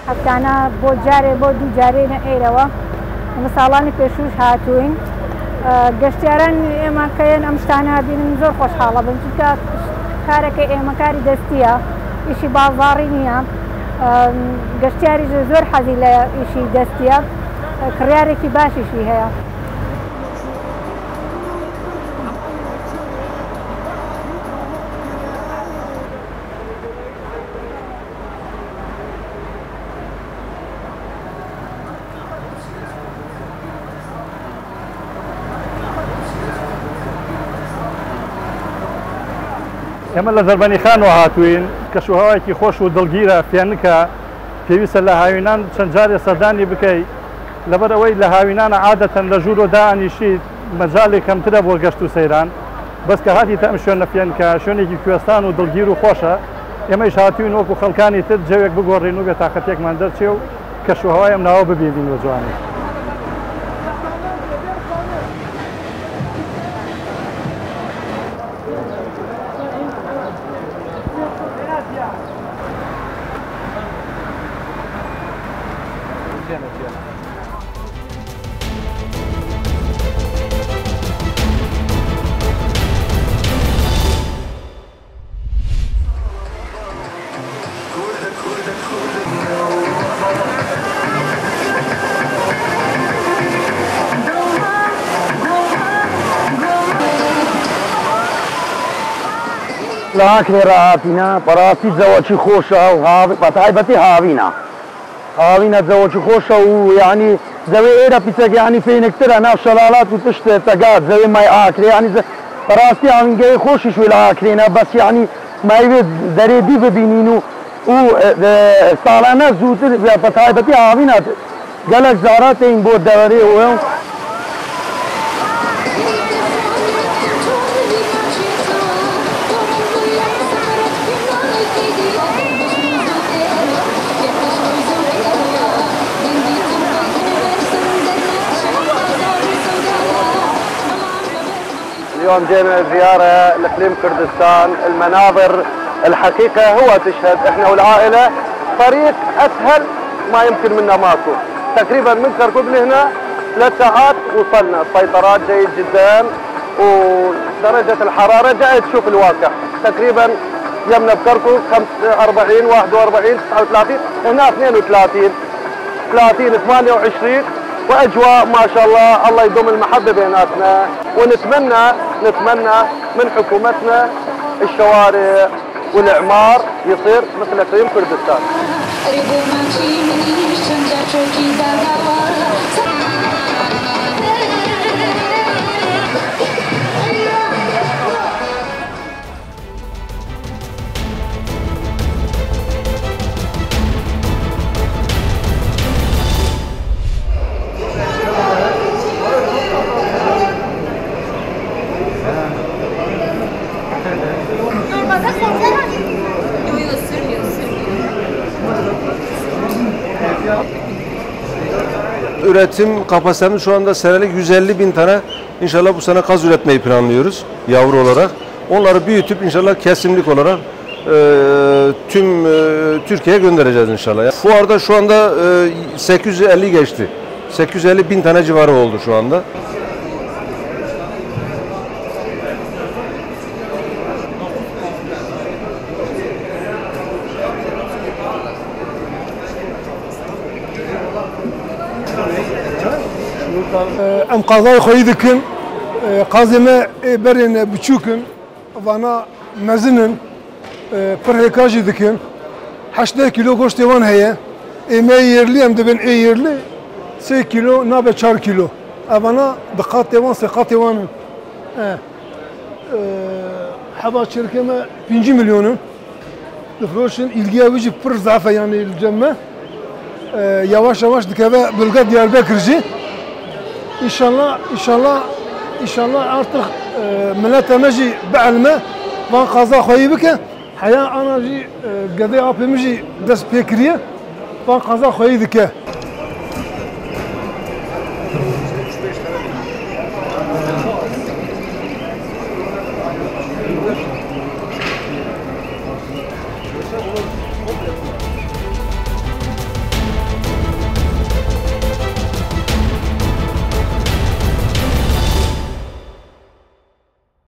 هەفتانە بۆ جارێ بۆ دوو جارێنە ئێرەوە ئەمە ساڵانی پێشوش هاتوین گەشتیاران ئێمە کەیان ئەم شتانە بینن زۆر خۆشحاڵە بن چونکە کارەکە ئێمە کاری دەستیە ئیشی بازاڕی نییە گەشتیاری زۆر حەزی لە ئیشی دەستیە کڕیارێکی باشیشی هەیە ئێمە لە زەربەنیخانەوە هاتوین کەشوهەوایەکی خۆش و دڵگیرە فێنکە پێویستە لە هاوینان چەند جارێ سەردانی بکەیت لەبەر ئەوەی لە هاوینانە عادەتەن لە ژوور و دائانیشیت مەجاڵی کەمترە بۆ گەشت و سەیران بەس کە هاتیتە ئەم شوێنە فێنکە شوێنێکی کوێستان و دڵگیر و خۆشە ئێمەش هاتوین وەکو خەڵکانی تر جەوێک بگۆڕین و بێت تاقەتێکمان دەرچێ و کەشوهەوای ئەم ناوە ببینین وە جوانی لە ئاکرێ ڕاهاتینە بەڕاستی جەوەکی خۆشە و بەتایبەتی هاوینە جەوەکی خۆشە و یعنی زەوێ ئێرە پیچەک یعنی فێنکترە ناو شەلالات و تشت تەگات زەوێ مای ئاکرێ یعنی بەڕاستی هاوینگەی خۆشیش وێ لە ئاکرێنە بەس یعنی مایوێت دەرێدی ببینین و ساڵانە زووتر بەتایبەتی هاوینە گەلک زاراتین بۆ دەوەرێ و اليوم جينا زيارة لإقليم كردستان المناظر الحقيقة هو تشهد احنا والعائلة طريق أسهل ما يمكن منه ماكو تقريبا من كركوك لهنا 3 ساعات وصلنا السيطرات جيد جدا ودرجة الحرارة جاي تشوف الواقع تقريبا يمنا بكركوك 45 41 39 هنا 32 30 28 واجواء ما شاء الله الله يدوم المحبه بيناتنا ونتمنى من حكومتنا الشوارع والاعمار يصير مثل اقليم كردستان. Üretim kapasitemiz şu anda senelik 150.000 tane inşallah bu sene kaz üretmeyi planlıyoruz yavru olarak. Onları büyütüp inşallah kesimlik olarak tüm Türkiye'ye göndereceğiz inşallah. Fuarda şu anda 850 geçti. 850.000 tane civarı oldu şu anda. ام قضای خویی دکن قازمه برین بچوکن وانا مزنن پر هکاجی دکن 8 کیلو گوشت وان هیا ایمه yerli هم دبن yerli 3 کیلو نابه 4 کیلو وانا دقات وان سقات وان حبا شركه 5 milyonun difroşun ilgiye vücud pır zafa yani ilcemme yavaş yavaş dikeve bölge Diyarbakırcı İnşallah artık millete meci بعلمه van kaza koyu bike haya anacı gede apımcı des pekriye van kaza koyu dike